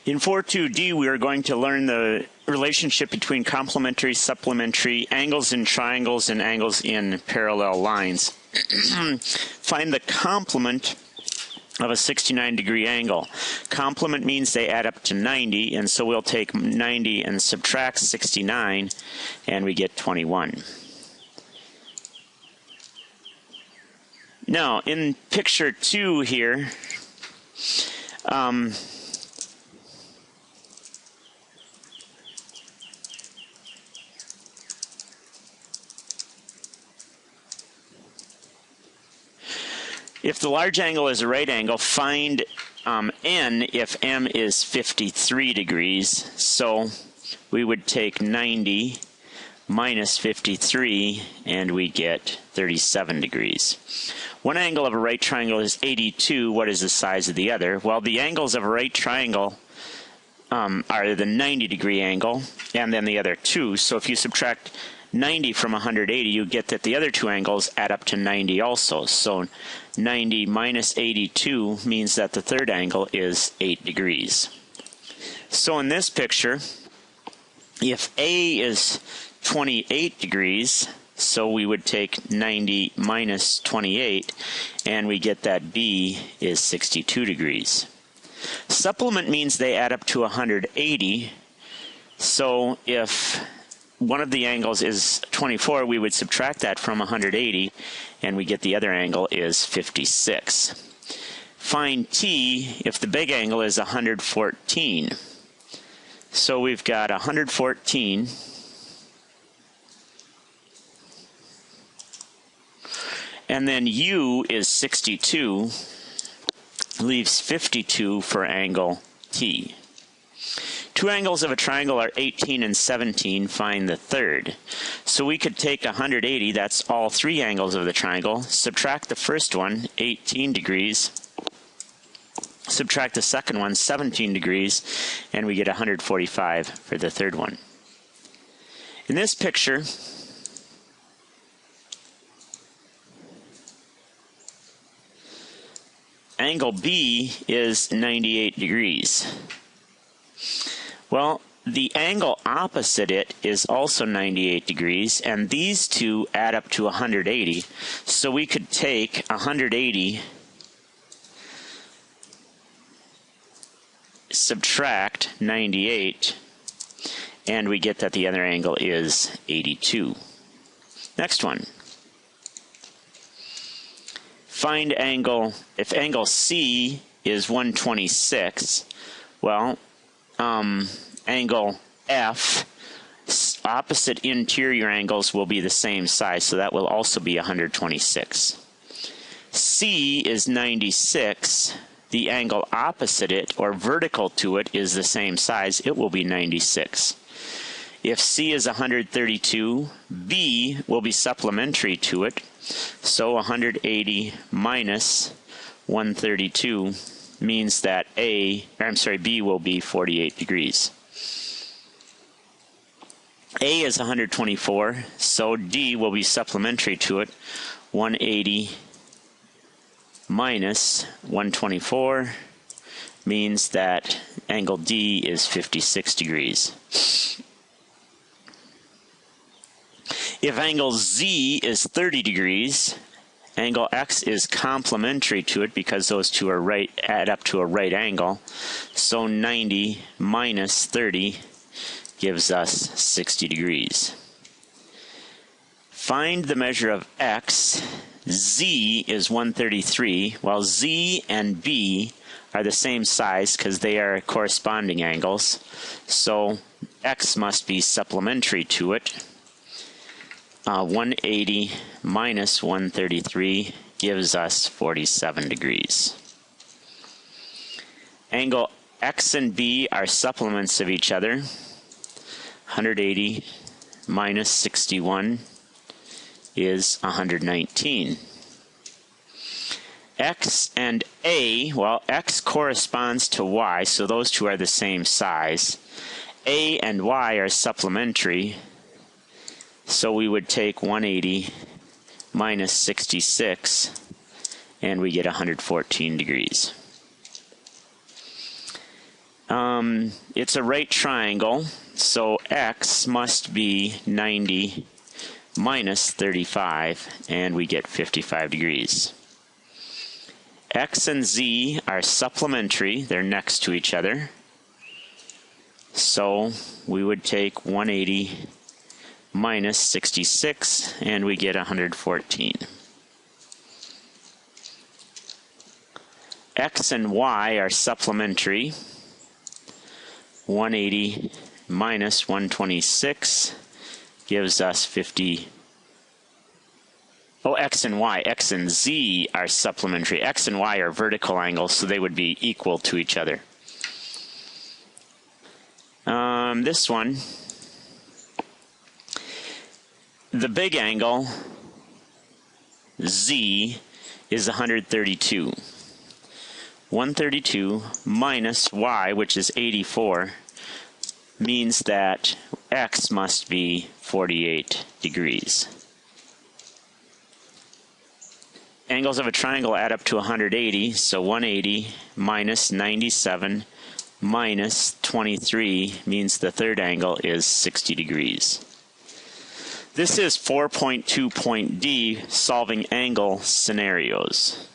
In 4.2d, we are going to learn the relationship between complementary, supplementary, angles in triangles, and angles in parallel lines. Find the complement of a 69-degree angle. Complement means they add up to 90, and so we'll take 90 and subtract 69, and we get 21. Now, in picture 2 here, if the large angle is a right angle, find n if m is 53 degrees. So we would take 90 minus 53, and we get 37 degrees. One angle of a right triangle is 82. What is the size of the other? Well, the angles of a right triangle are the 90-degree angle and then the other two. So if you subtract 90 from 180, you get that the other two angles add up to 90 also. So 90 minus 82 means that the third angle is 8 degrees. So in this picture, if A is 28 degrees, so we would take 90 minus 28, and we get that B is 62 degrees. Supplement means they add up to 180, so if one of the angles is 24, we would subtract that from 180, and we get the other angle is 56. Find T if the big angle is 114. So we've got 114 and then U is 62, leaves 52 for angle T. Two angles of a triangle are 18 and 17. Find the third. So we could take 180, that's all three angles of the triangle, subtract the first one, 18 degrees, subtract the second one, 17 degrees, and we get 145 for the third one. In this picture, angle B is 98 degrees. Well, the angle opposite it is also 98 degrees, and these two add up to 180. So we could take 180, subtract 98, and we get that the other angle is 82. Next one. Find angle, if angle C is 126, well, angle F, opposite interior angles will be the same size, so that will also be 126. C is 96. The angle opposite it, or vertical to it, is the same size. It will be 96. If C is 132, B will be supplementary to it. So 180 minus 132 means that B will be 48 degrees. A is 124, so D will be supplementary to it. 180 minus 124 means that angle D is 56 degrees. If angle Z is 30 degrees, angle X is complementary to it because those two are right, add up to a right angle. So 90 minus 30 gives us 60 degrees. Find the measure of X. Z is 133, while Z and B are the same size because they are corresponding angles. So X must be supplementary to it. 180 minus 133 gives us 47 degrees. Angle X and B are supplements of each other. 180 minus 61 is 119. X and A, well, X corresponds to Y, so those two are the same size. A and Y are supplementary, so we would take 180 minus 66, and we get 114 degrees. It's a right triangle, so x must be 90 minus 35, and we get 55 degrees. X and Z are supplementary. They're next to each other. So we would take 180 minus 66, and we get 114. X and Y are supplementary. 180 minus 126 gives us 50. Oh, X and Y. X and Z are supplementary. X and Y are vertical angles, so they would be equal to each other. This one, the big angle, Z, is 132. 132 minus Y, which is 84, means that X must be 48 degrees. Angles of a triangle add up to 180, so 180 minus 97 minus 23 means the third angle is 60 degrees. This is 4.2 point D, solving angle scenarios.